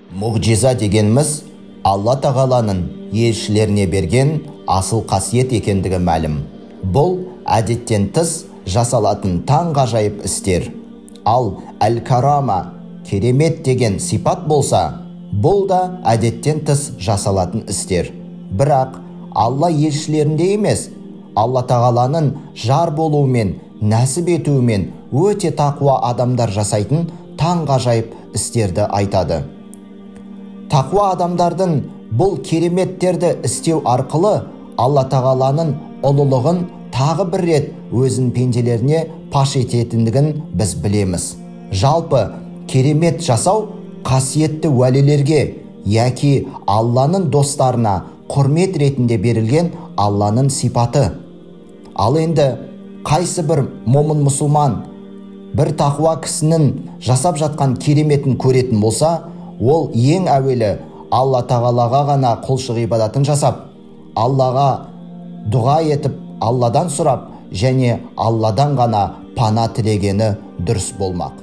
Мұғжиза дегеніміз Алла тағаланың елшілеріне берген асыл қасиет екендігі мәлім. Бұл әдеттен тыс жасалатын таңғажайып істер. Ал әл-карама, керемет деген сипат болса, бұл да әдеттен тыс жасалатын істер. Бірақ Алла елшілерінде емес, Алла тағаланың жар болуымен, нәсіп етуімен өте тақуа адамдар жасайтын таңғажайып істерді айтады. Тақуа адамдардың бұл кереметтерді істеу арқылы Алла тағаланың ұлылығын тағы бір рет өзін пенделеріне паш ететіндігін біз білеміз. Жалпы керемет жасау қасиетті уәлилерге яки Алланың достарына құрмет ретінде берілген Алланың сипаты. Ал енді қайсы бір момын мұсылман бір тақуа кісінің жасап жатқан кереметін көретін болса, ол ең әуелі Алла тағалаға ғана құлшылық ғибадатын жасап, Аллаға дұға етіп, Алладан сұрап және Алладан ғана пана тілегені дұрыс болмақ.